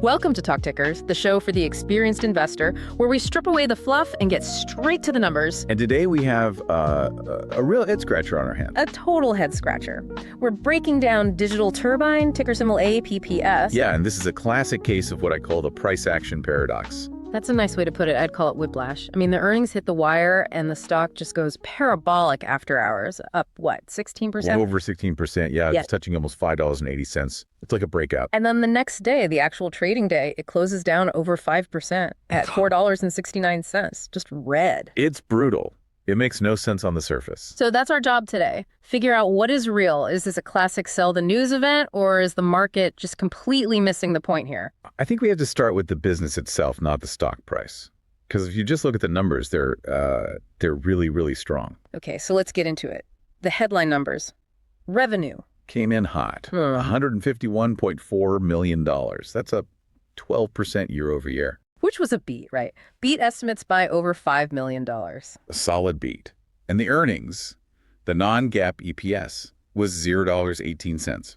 Welcome to Talk Tickers, the show for the experienced investor, where we strip away the fluff and get straight to the numbers. And today we have a real head scratcher on our hands. A total head scratcher. We're breaking down Digital Turbine, ticker symbol APPS. Yeah, and this is a classic case of what I call the price action paradox. That's a nice way to put it. I'd call it whiplash. I mean, the earnings hit the wire and the stock just goes parabolic after hours. Up, what, 16%? Well, over 16%. Yeah, it's touching almost $5.80. It's like a breakout. And then the next day, the actual trading day, it closes down over 5% at $4.69. Just red. It's brutal. It makes no sense on the surface. So that's our job today. Figure out what is real. Is this a classic sell the news event, or is the market just completely missing the point here? I think we have to start with the business itself, not the stock price. Because if you just look at the numbers, they're really, really strong. Okay, so let's get into it. The headline numbers. Revenue. Came in hot. $151.4 million. That's up 12% year over year. Which was a beat, right? Beat estimates by over $5 million. A solid beat. And the earnings, the non-GAAP EPS, was $0.18.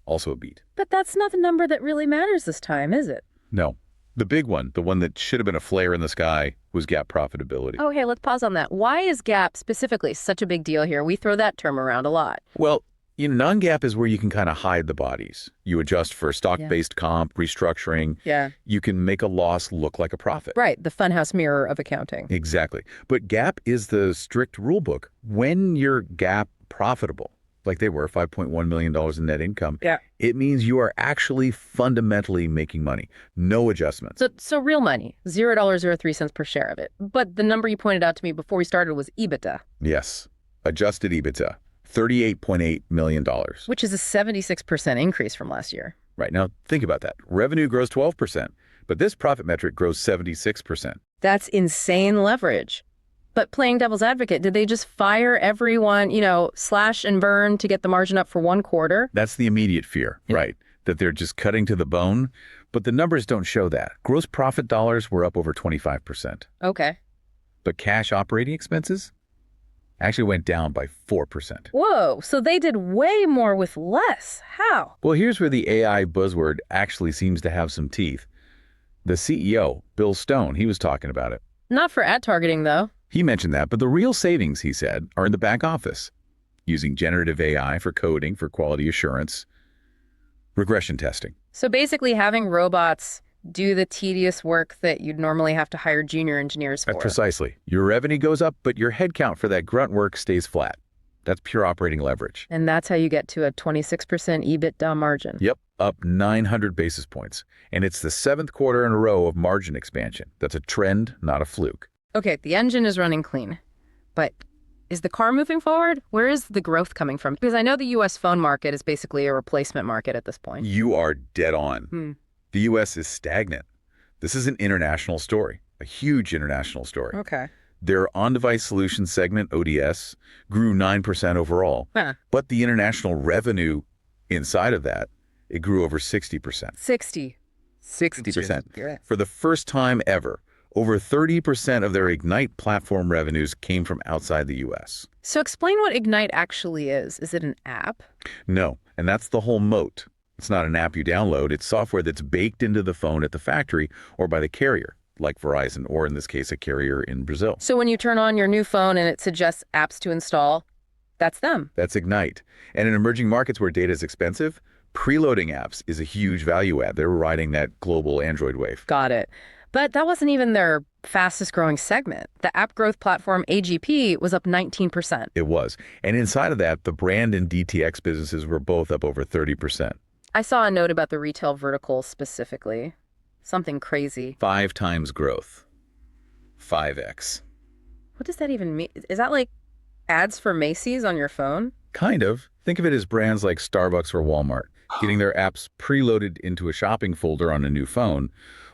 Also a beat. But that's not the number that really matters this time, is it? No. The big one, the one that should have been a flare in the sky, was GAAP profitability. Oh, hey, let's pause on that. Why is GAAP specifically such a big deal here? We throw that term around a lot. Well, non-GAAP is where you can kind of hide the bodies. You adjust for stock-based comp, restructuring. Yeah. You can make a loss look like a profit. Right, the funhouse mirror of accounting. Exactly. But GAAP is the strict rule book. When you're GAAP profitable, like they were, $5.1 million in net income, it means you are actually fundamentally making money. No adjustments. So real money, $0.03 per share of it. But the number you pointed out to me before we started was EBITDA. Yes, adjusted EBITDA. $38.8 million. Which is a 76% increase from last year. Right. Now, think about that. Revenue grows 12%, but this profit metric grows 76%. That's insane leverage. But playing devil's advocate, did they just fire everyone, slash and burn to get the margin up for one quarter? That's the immediate fear, right? That they're just cutting to the bone. But the numbers don't show that. Gross profit dollars were up over 25%. Okay. But cash operating expenses actually went down by 4%. Whoa, so they did way more with less. How? Well, here's where the AI buzzword actually seems to have some teeth. The CEO, Bill Stone, he was talking about it. Not for ad targeting, though. He mentioned that, but the real savings, he said, are in the back office, using generative AI for coding, for quality assurance, regression testing. So basically having robots do the tedious work that you'd normally have to hire junior engineers for. Precisely. Your revenue goes up, but your headcount for that grunt work stays flat. That's pure operating leverage. And that's how you get to a 26% EBITDA margin. Yep, up 900 basis points. And it's the 7th quarter in a row of margin expansion. That's a trend, not a fluke. Okay, the engine is running clean. But is the car moving forward? Where is the growth coming from? Because I know the U.S. phone market is basically a replacement market at this point. You are dead on. The U.S. is stagnant. This is an international story, a huge international story. Okay. Their on-device solutions segment, ODS, grew 9% overall. But the international revenue inside of that, it grew over 60%. 60%. For the first time ever, over 30% of their Ignite platform revenues came from outside the U.S. So explain what Ignite actually is. Is it an app? No, and that's the whole moat. It's not an app you download. It's software that's baked into the phone at the factory or by the carrier, like Verizon, or in this case, a carrier in Brazil. So when you turn on your new phone and it suggests apps to install, that's them. That's Ignite. And in emerging markets where data is expensive, preloading apps is a huge value add. They're riding that global Android wave. Got it. But that wasn't even their fastest growing segment. The app growth platform AGP was up 19%. It was. And inside of that, the brand and DTX businesses were both up over 30%. I saw a note about the retail vertical specifically. Something crazy. 5 times growth. 5x. What does that even mean? Is that like ads for Macy's on your phone? Kind of. Think of it as brands like Starbucks or Walmart getting their apps preloaded into a shopping folder on a new phone,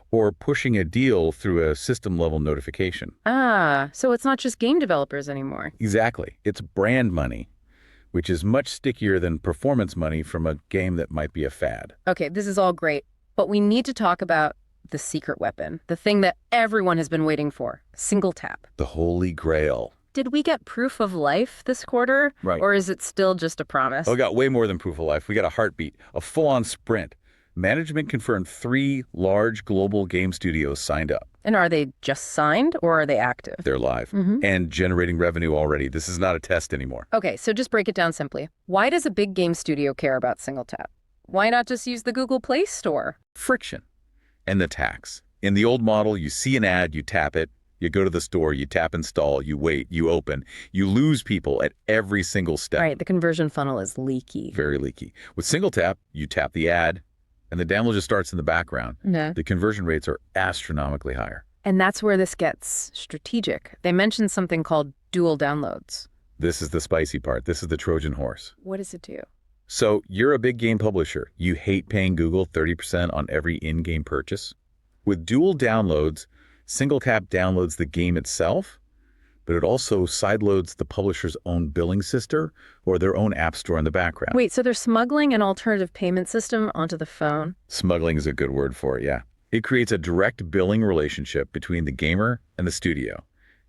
or pushing a deal through a system-level notification. Ah, so it's not just game developers anymore. Exactly. It's brand money, which is much stickier than performance money from a game that might be a fad. Okay, this is all great, but we need to talk about the secret weapon, the thing that everyone has been waiting for, SingleTap. The holy grail. Did we get proof of life this quarter? Right. Or is it still just a promise? Oh, we got way more than proof of life. We got a heartbeat, a full-on sprint. Management confirmed 3 large global game studios signed up. And are they just signed or are they active? They're live and generating revenue already. This is not a test anymore. Okay, so just break it down simply. Why does a big game studio care about SingleTap? Why not just use the Google Play Store? Friction and the tax. In the old model, you see an ad, you tap it, you go to the store, you tap install, you wait, you open. You lose people at every single step. Right, the conversion funnel is leaky. Very leaky. With SingleTap, you tap the ad, and the download just starts in the background. Yeah. The conversion rates are astronomically higher. And that's where this gets strategic. They mentioned something called dual downloads. This is the spicy part. This is the Trojan horse. What does it do? So you're a big game publisher. You hate paying Google 30% on every in-game purchase. With dual downloads, SingleTap downloads the game itself, but it also sideloads the publisher's own billing system or their own app store in the background. Wait, so they're smuggling an alternative payment system onto the phone? Smuggling is a good word for it, yeah. It creates a direct billing relationship between the gamer and the studio.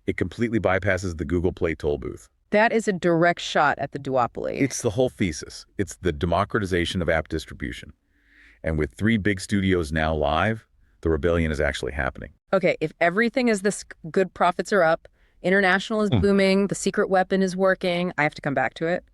It completely bypasses the Google Play toll booth. That is a direct shot at the duopoly. It's the whole thesis. It's the democratization of app distribution. And with 3 big studios now live, the rebellion is actually happening. Okay, if everything is this good, profits are up, international is booming, the secret weapon is working, I have to come back to it.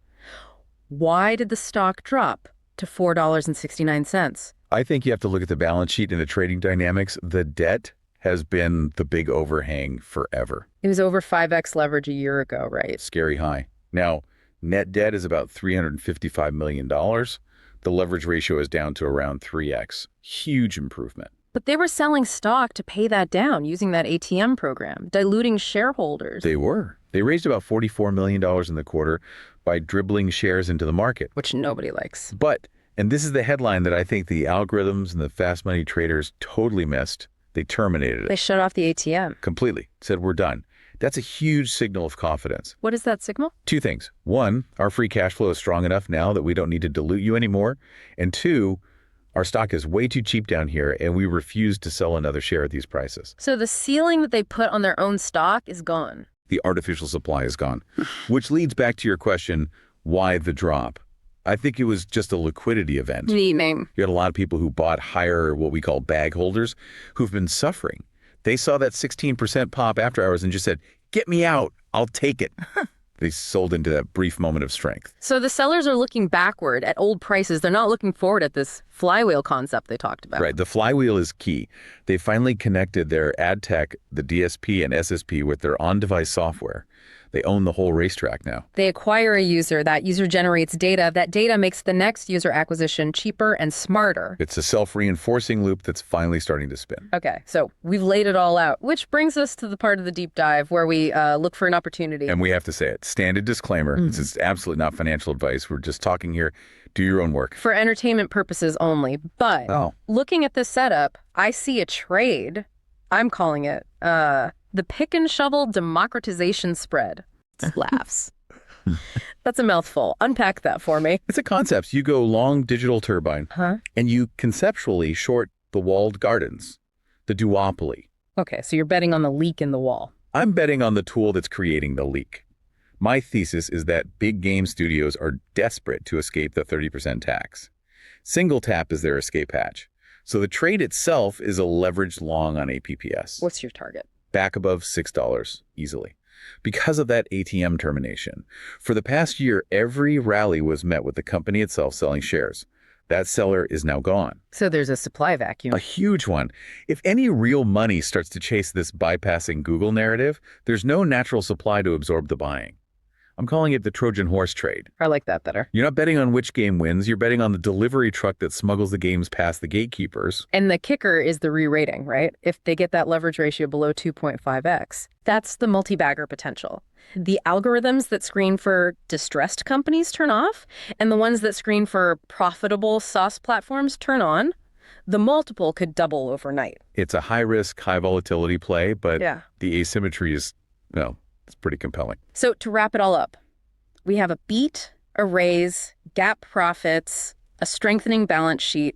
Why did the stock drop to $4.69? I think you have to look at the balance sheet and the trading dynamics. The debt has been the big overhang forever. It was over 5x leverage a year ago, right? Scary high. Now, net debt is about $355 million. The leverage ratio is down to around 3x. Huge improvement. But they were selling stock to pay that down using that ATM program, diluting shareholders. They were. They raised about $44 million in the quarter by dribbling shares into the market. Which nobody likes. But, and this is the headline that I think the algorithms and the fast money traders totally missed, they terminated it. They shut off the ATM. Completely. Said, we're done. That's a huge signal of confidence. What is that signal? 2 things. 1, our free cash flow is strong enough now that we don't need to dilute you anymore. And 2, our stock is way too cheap down here, and we refuse to sell another share at these prices. So the ceiling that they put on their own stock is gone. The artificial supply is gone. Which leads back to your question, why the drop? I think it was just a liquidity event. Neat name. You had a lot of people who bought higher, what we call bag holders, who've been suffering. They saw that 16% pop after hours and just said, get me out, I'll take it. They sold into that brief moment of strength. So the sellers are looking backward at old prices. They're not looking forward at this flywheel concept they talked about. Right. The flywheel is key. They finally connected their ad tech, the DSP and SSP, with their on-device software. They own the whole racetrack now. They acquire a user. That user generates data. That data makes the next user acquisition cheaper and smarter. It's a self-reinforcing loop that's finally starting to spin. Okay, so we've laid it all out, which brings us to the part of the deep dive where we look for an opportunity. And we have to say it. Standard disclaimer. This is absolutely not financial advice. We're just talking here. Do your own work. For entertainment purposes only. But looking at this setup, I see a trade. I'm calling it the pick and shovel democratization spread. It's laughs. That's a mouthful. Unpack that for me. It's a concept. You go long Digital Turbine, and you conceptually short the walled gardens, the duopoly. Okay, so you're betting on the leak in the wall. I'm betting on the tool that's creating the leak. My thesis is that big game studios are desperate to escape the 30% tax. SingleTap is their escape hatch. So the trade itself is a leveraged long on APPS. What's your target? Back above $6 easily. Because of that ATM termination. For the past year, every rally was met with the company itself selling shares. That seller is now gone. So there's a supply vacuum. A huge one. If any real money starts to chase this bypassing Google narrative, there's no natural supply to absorb the buying. I'm calling it the Trojan horse trade. I like that better. You're not betting on which game wins. You're betting on the delivery truck that smuggles the games past the gatekeepers. And the kicker is the re-rating, right? If they get that leverage ratio below 2.5x, that's the multi-bagger potential. The algorithms that screen for distressed companies turn off, and the ones that screen for profitable SaaS platforms turn on. The multiple could double overnight. It's a high-risk, high-volatility play, but the asymmetry is, well, it's pretty compelling. So to wrap it all up, we have a beat, a raise, GAAP profits, a strengthening balance sheet,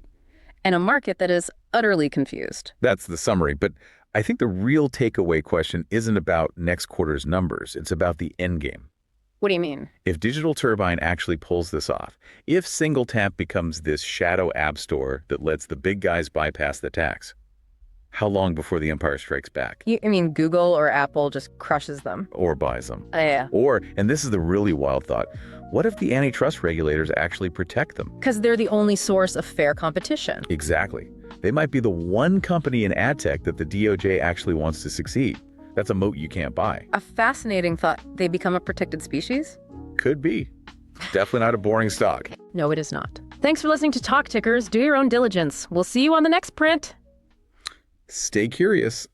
and a market that is utterly confused. That's the summary. But I think the real takeaway question isn't about next quarter's numbers. It's about the end game. What do you mean? If Digital Turbine actually pulls this off, if SingleTap becomes this shadow app store that lets the big guys bypass the tax, how long before the empire strikes back? I mean, Google or Apple just crushes them. Or buys them. Yeah. Or, and this is the really wild thought, what if the antitrust regulators actually protect them? Because they're the only source of fair competition. Exactly. They might be the one company in ad tech that the DOJ actually wants to succeed. That's a moat you can't buy. A fascinating thought. They become a protected species? Could be. Definitely not a boring stock. No, it is not. Thanks for listening to Talk Tickers. Do your own diligence. We'll see you on the next print. Stay curious.